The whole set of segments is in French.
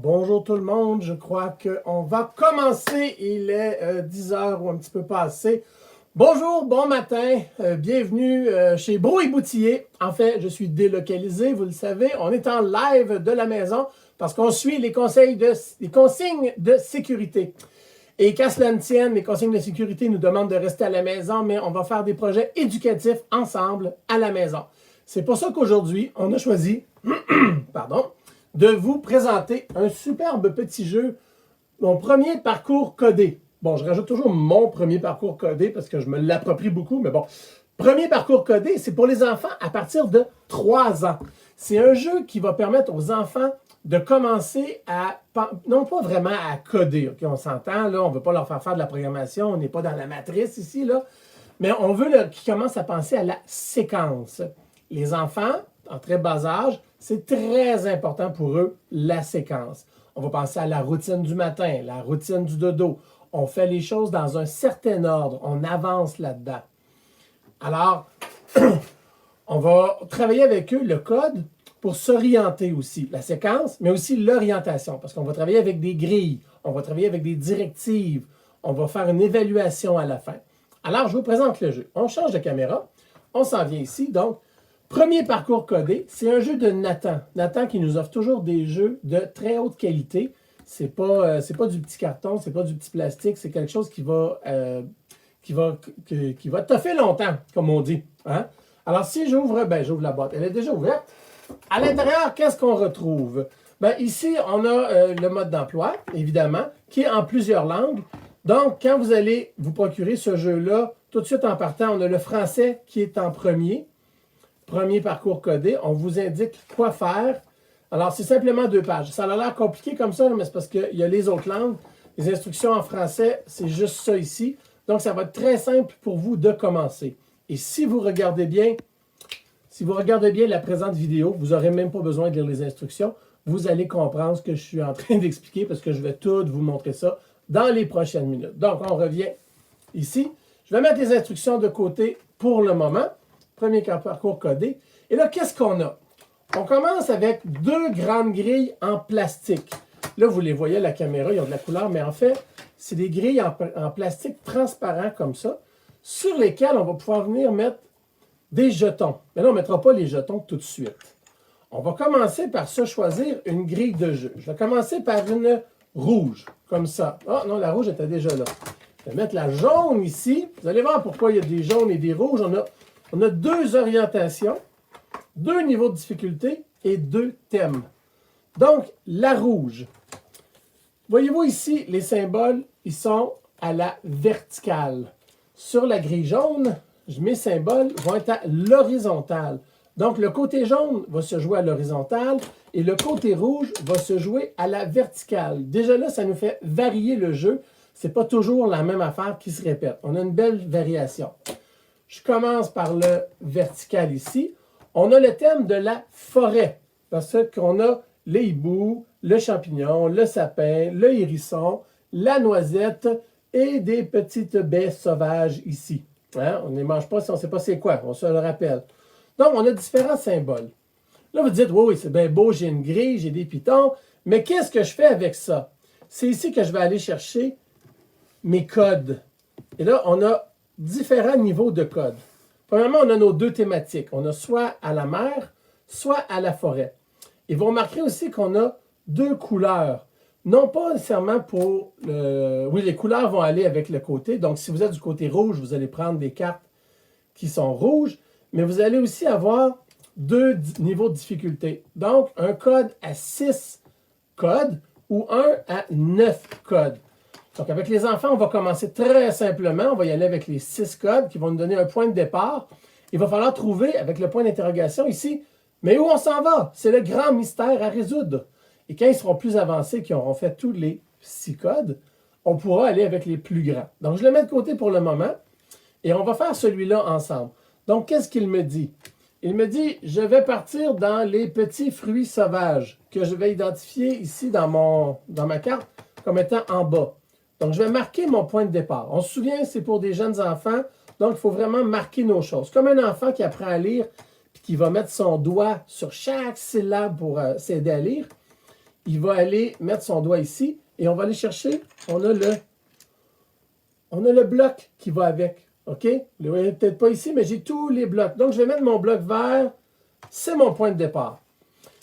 Bonjour tout le monde, je crois qu'on va commencer. Il est 10 heures ou un petit peu passé. Bonjour, bon matin, bienvenue chez Bro et Boutillier. En fait, je suis délocalisé, vous le savez. On est en live de la maison parce qu'on suit les consignes de sécurité. Et qu'à cela ne tienne, les consignes de sécurité nous demandent de rester à la maison, mais on va faire des projets éducatifs ensemble à la maison. C'est pour ça qu'aujourd'hui, on a choisi, de vous présenter un superbe petit jeu, mon premier parcours codé. Bon, je rajoute toujours mon premier parcours codé parce que je me l'approprie beaucoup, mais bon. Premier parcours codé, c'est pour les enfants à partir de 3 ans. C'est un jeu qui va permettre aux enfants de commencer à, non pas vraiment à coder, ok, on s'entend, là, on ne veut pas leur faire de la programmation, on n'est pas dans la matrice ici, là, mais on veut qu'ils commencent à penser à la séquence. Les enfants, en très bas âge, c'est très important pour eux, la séquence. On va penser à la routine du matin, la routine du dodo. On fait les choses dans un certain ordre, on avance là-dedans. Alors, on va travailler avec eux le code pour s'orienter aussi, la séquence, mais aussi l'orientation, parce qu'on va travailler avec des grilles, on va travailler avec des directives, on va faire une évaluation à la fin. Alors, je vous présente le jeu. On change de caméra, on s'en vient ici, donc, premier parcours codé, c'est un jeu de Nathan. Nathan qui nous offre toujours des jeux de très haute qualité. C'est pas du petit carton, c'est pas du petit plastique, c'est quelque chose qui va toffer longtemps, comme on dit. Hein? Alors, si j'ouvre la boîte. Elle est déjà ouverte. À l'intérieur, qu'est-ce qu'on retrouve? Ici, on a le mode d'emploi, évidemment, qui est en plusieurs langues. Donc, quand vous allez vous procurer ce jeu-là, tout de suite en partant, on a le français qui est en premier. Premier parcours codé. On vous indique quoi faire. Alors, c'est simplement 2 pages. Ça a l'air compliqué comme ça, mais c'est parce qu'il y a les autres langues. Les instructions en français, c'est juste ça ici. Donc, ça va être très simple pour vous de commencer. Et si vous regardez bien la présente vidéo, vous n'aurez même pas besoin de lire les instructions. Vous allez comprendre ce que je suis en train d'expliquer parce que je vais tout vous montrer ça dans les prochaines minutes. Donc, on revient ici. Je vais mettre les instructions de côté pour le moment. Premier parcours codé. Et là, qu'est-ce qu'on a? On commence avec 2 grandes grilles en plastique. Là, vous les voyez à la caméra, ils ont de la couleur, mais en fait, c'est des grilles en plastique transparent comme ça, sur lesquelles on va pouvoir venir mettre des jetons. Mais là, on ne mettra pas les jetons tout de suite. On va commencer par se choisir une grille de jeu. Je vais commencer par une rouge, comme ça. Ah non, la rouge était déjà là. Je vais mettre la jaune ici. Vous allez voir pourquoi il y a des jaunes et des rouges. On a 2 orientations, 2 niveaux de difficulté et 2 thèmes. Donc, la rouge. Voyez-vous ici, les symboles, ils sont à la verticale. Sur la grille jaune, mes symboles vont être à l'horizontale. Donc, le côté jaune va se jouer à l'horizontale et le côté rouge va se jouer à la verticale. Déjà là, ça nous fait varier le jeu. Ce n'est pas toujours la même affaire qui se répète. On a une belle variation. Je commence par le vertical ici. On a le thème de la forêt, parce qu'on a les hiboux, le champignon, le sapin, le hérisson, la noisette et des petites baies sauvages ici. Hein? On ne les mange pas si on ne sait pas c'est quoi, on se le rappelle. Donc, on a différents symboles. Là, vous dites, oui, c'est bien beau, j'ai une grille, j'ai des pitons, mais qu'est-ce que je fais avec ça? C'est ici que je vais aller chercher mes codes. Et là, on a différents niveaux de code. Premièrement, on a nos 2 thématiques. On a soit à la mer, soit à la forêt. Et vous remarquerez aussi qu'on a 2 couleurs. Non pas nécessairement pour le... Oui, les couleurs vont aller avec le côté. Donc, si vous êtes du côté rouge, vous allez prendre des cartes qui sont rouges. Mais vous allez aussi avoir 2 niveaux de difficulté. Donc, un code à 6 codes ou un à 9 codes. Donc, avec les enfants, on va commencer très simplement. On va y aller avec les 6 codes qui vont nous donner un point de départ. Il va falloir trouver, avec le point d'interrogation ici, mais où on s'en va? C'est le grand mystère à résoudre. Et quand ils seront plus avancés, qui auront fait tous les 6 codes, on pourra aller avec les plus grands. Donc, je le mets de côté pour le moment. Et on va faire celui-là ensemble. Donc, qu'est-ce qu'il me dit? Il me dit, je vais partir dans les petits fruits sauvages que je vais identifier ici dans ma carte comme étant en bas. Donc, je vais marquer mon point de départ. On se souvient, c'est pour des jeunes enfants, donc il faut vraiment marquer nos choses. Comme un enfant qui apprend à lire, puis qui va mettre son doigt sur chaque syllabe pour s'aider à lire, il va aller mettre son doigt ici et on va aller chercher, on a le bloc qui va avec. OK? Vous ne le voyez peut-être pas ici, mais j'ai tous les blocs. Donc, je vais mettre mon bloc vert. C'est mon point de départ.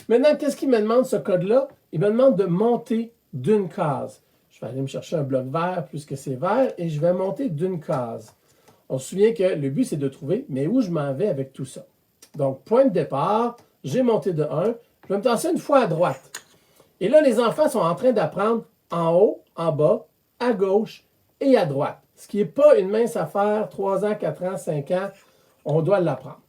Maintenant, qu'est-ce qu'il me demande, ce code-là? Il me demande de monter d'une case. Je vais aller me chercher un bloc vert puisque c'est vert et je vais monter d'une case. On se souvient que le but, c'est de trouver, mais où je m'en vais avec tout ça. Donc, point de départ, j'ai monté de 1. Je vais me tasser une fois à droite. Et là, les enfants sont en train d'apprendre en haut, en bas, à gauche et à droite. Ce qui n'est pas une mince affaire, 3 ans, 4 ans, 5 ans, on doit l'apprendre.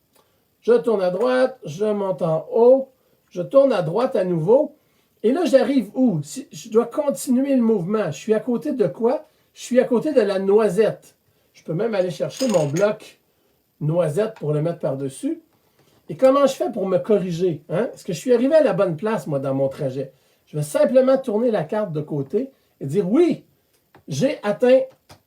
Je tourne à droite, je monte en haut, je tourne à droite à nouveau. Et là, j'arrive où? Je dois continuer le mouvement. Je suis à côté de quoi? Je suis à côté de la noisette. Je peux même aller chercher mon bloc noisette pour le mettre par-dessus. Et comment je fais pour me corriger? Hein? Est-ce que je suis arrivé à la bonne place, moi, dans mon trajet? Je vais simplement tourner la carte de côté et dire oui, j'ai atteint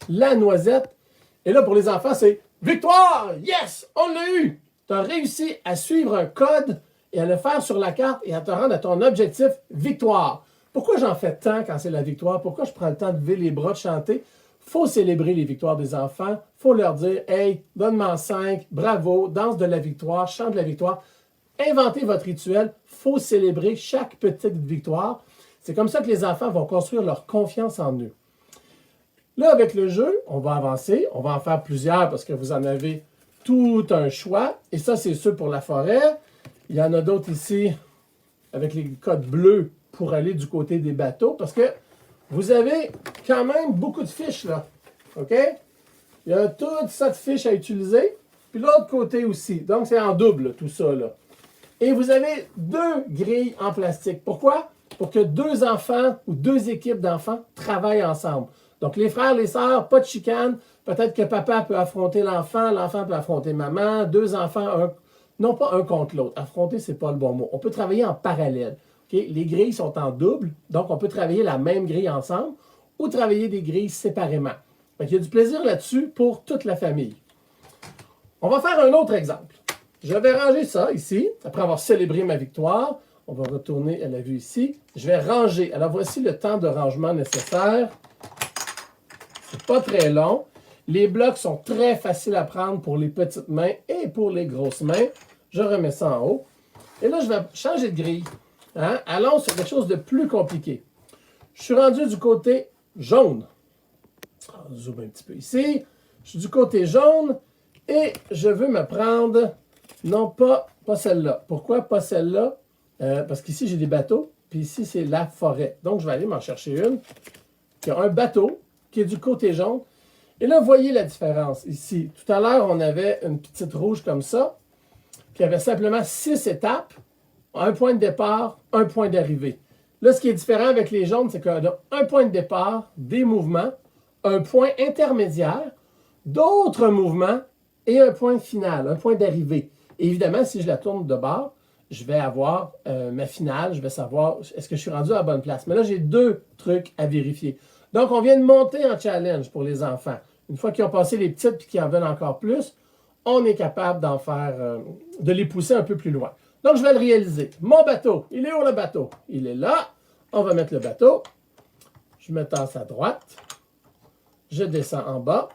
la noisette. Et là, pour les enfants, c'est victoire! Yes! On l'a eu! Tu as réussi à suivre un code et à le faire sur la carte et à te rendre à ton objectif victoire. Pourquoi j'en fais tant quand c'est la victoire? Pourquoi je prends le temps de lever les bras, de chanter? Il faut célébrer les victoires des enfants. Il faut leur dire, hey, donne-moi 5, bravo, danse de la victoire, chante de la victoire. Inventez votre rituel. Il faut célébrer chaque petite victoire. C'est comme ça que les enfants vont construire leur confiance en eux. Là, avec le jeu, on va avancer. On va en faire plusieurs parce que vous en avez tout un choix. Et ça, c'est ceux pour la forêt. Il y en a d'autres ici avec les codes bleus pour aller du côté des bateaux parce que vous avez quand même beaucoup de fiches là. OK? Il y a toute cette fiche à utiliser. Puis l'autre côté aussi. Donc, c'est en double tout ça là. Et vous avez 2 grilles en plastique. Pourquoi? Pour que 2 enfants ou 2 équipes d'enfants travaillent ensemble. Donc, les frères, les sœurs, pas de chicane. Peut-être que papa peut affronter l'enfant peut affronter maman. 2 enfants, non pas un contre l'autre. Affronter, c'est pas le bon mot. On peut travailler en parallèle. Okay? Les grilles sont en double, donc on peut travailler la même grille ensemble ou travailler des grilles séparément. Il y a du plaisir là-dessus pour toute la famille. On va faire un autre exemple. Je vais ranger ça ici, après avoir célébré ma victoire. On va retourner à la vue ici. Je vais ranger. Alors, voici le temps de rangement nécessaire. C'est pas très long. Les blocs sont très faciles à prendre pour les petites mains et pour les grosses mains. Je remets ça en haut. Et là, je vais changer de grille. Hein? Allons sur quelque chose de plus compliqué. Je suis rendu du côté jaune. On zoome un petit peu ici. Je suis du côté jaune et je veux me prendre, non pas celle-là. Pourquoi pas celle-là? Parce qu'ici, j'ai des bateaux, puis ici, c'est la forêt. Donc, je vais aller m'en chercher une qui a un bateau qui est du côté jaune. Et là, voyez la différence ici. Tout à l'heure, on avait une petite rouge comme ça, qui avait simplement 6 étapes, un point de départ, un point d'arrivée. Là, ce qui est différent avec les jaunes, c'est qu'on a un point de départ, des mouvements, un point intermédiaire, d'autres mouvements et un point final, un point d'arrivée. Évidemment, si je la tourne de bord, je vais avoir ma finale, je vais savoir est-ce que je suis rendu à la bonne place. Mais là, j'ai 2 trucs à vérifier. Donc, on vient de monter en challenge pour les enfants. Une fois qu'ils ont passé les petites et qu'ils en veulent encore plus, on est capable d'en faire, de les pousser un peu plus loin. Donc, je vais le réaliser. Mon bateau, il est où le bateau? Il est là. On va mettre le bateau. Je me tasse à droite. Je descends en bas.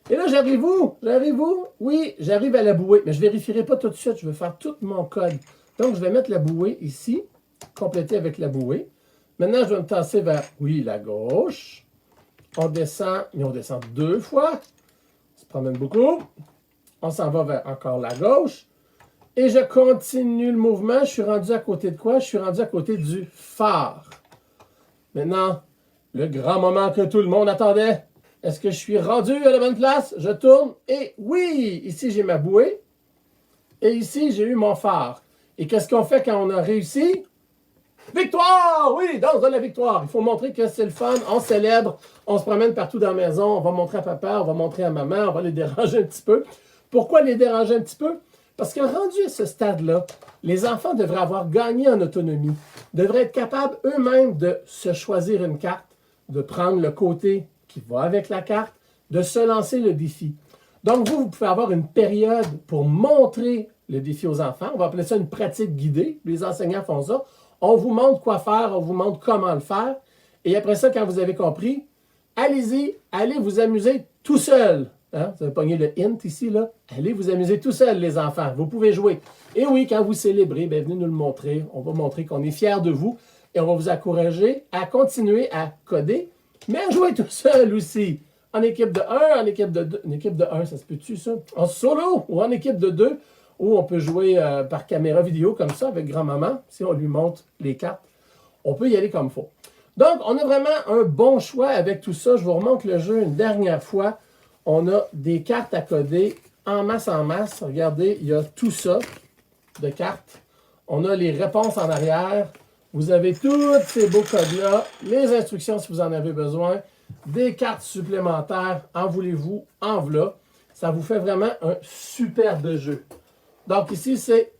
Et là, j'arrive où? J'arrive où? Oui, j'arrive à la bouée. Mais je ne vérifierai pas tout de suite. Je vais faire tout mon code. Donc, je vais mettre la bouée ici, compléter avec la bouée. Maintenant, je vais me tasser vers, oui, la gauche. On descend, mais on descend 2 fois. Ça se promène beaucoup. On s'en va vers encore la gauche. Et je continue le mouvement. Je suis rendu à côté de quoi? Je suis rendu à côté du phare. Maintenant, le grand moment que tout le monde attendait. Est-ce que je suis rendu à la bonne place? Je tourne et oui! Ici, j'ai ma bouée. Et ici, j'ai eu mon phare. Et qu'est-ce qu'on fait quand on a réussi? Victoire! Oui, danse de la victoire. Il faut montrer que c'est le fun. On célèbre. On se promène partout dans la maison. On va montrer à papa, on va montrer à maman. On va les déranger un petit peu. Pourquoi les déranger un petit peu? Parce que rendu à ce stade-là, les enfants devraient avoir gagné en autonomie, devraient être capables eux-mêmes de se choisir une carte, de prendre le côté qui va avec la carte, de se lancer le défi. Donc, vous pouvez avoir une période pour montrer le défi aux enfants. On va appeler ça une pratique guidée. Les enseignants font ça. On vous montre quoi faire, on vous montre comment le faire. Et après ça, quand vous avez compris, allez-y, allez vous amuser tout seul. Hein? Vous avez pogné le hint ici, là. Allez vous amuser tout seul, les enfants. Vous pouvez jouer. Et oui, quand vous célébrez, bien, venez nous le montrer. On va montrer qu'on est fiers de vous et on va vous encourager à continuer à coder, mais à jouer tout seul aussi. En équipe de 1, en équipe de 2. En équipe de 1, ça se peut-tu, ça? En solo ou en équipe de 2, où on peut jouer par caméra vidéo comme ça avec grand-maman, si on lui montre les cartes. On peut y aller comme il faut. Donc, on a vraiment un bon choix avec tout ça. Je vous remonte le jeu une dernière fois. On a des cartes à coder en masse en masse. Regardez, il y a tout ça de cartes. On a les réponses en arrière. Vous avez tous ces beaux codes-là, les instructions si vous en avez besoin, des cartes supplémentaires, en voulez-vous, en voilà. Ça vous fait vraiment un superbe jeu. Donc ici, c'est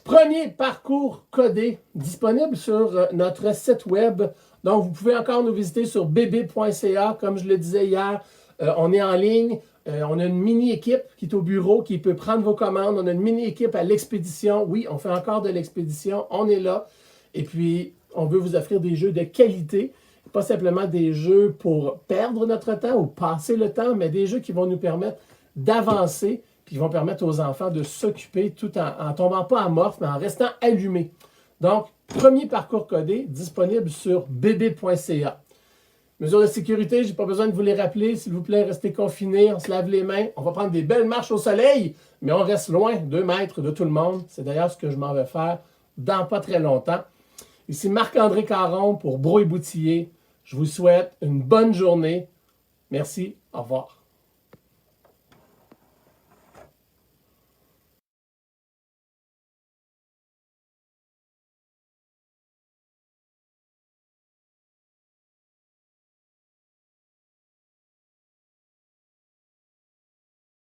premier parcours codé disponible sur notre site web. Donc, vous pouvez encore nous visiter sur bb.ca. Comme je le disais hier, on est en ligne. On a une mini-équipe qui est au bureau, qui peut prendre vos commandes. On a une mini-équipe à l'expédition. Oui, on fait encore de l'expédition. On est là. Et puis, on veut vous offrir des jeux de qualité. Pas simplement des jeux pour perdre notre temps ou passer le temps, mais des jeux qui vont nous permettre d'avancer puis qui vont permettre aux enfants de s'occuper tout en ne tombant pas amorphes, mais en restant allumés. Donc, premier parcours codé disponible sur bb.ca. Mesures de sécurité, je n'ai pas besoin de vous les rappeler. S'il vous plaît, restez confinés, on se lave les mains. On va prendre des belles marches au soleil, mais on reste loin, 2 mètres de tout le monde. C'est d'ailleurs ce que je m'en vais faire dans pas très longtemps. Ici Marc-André Caron pour Bro et Boutillier. Je vous souhaite une bonne journée. Merci, au revoir.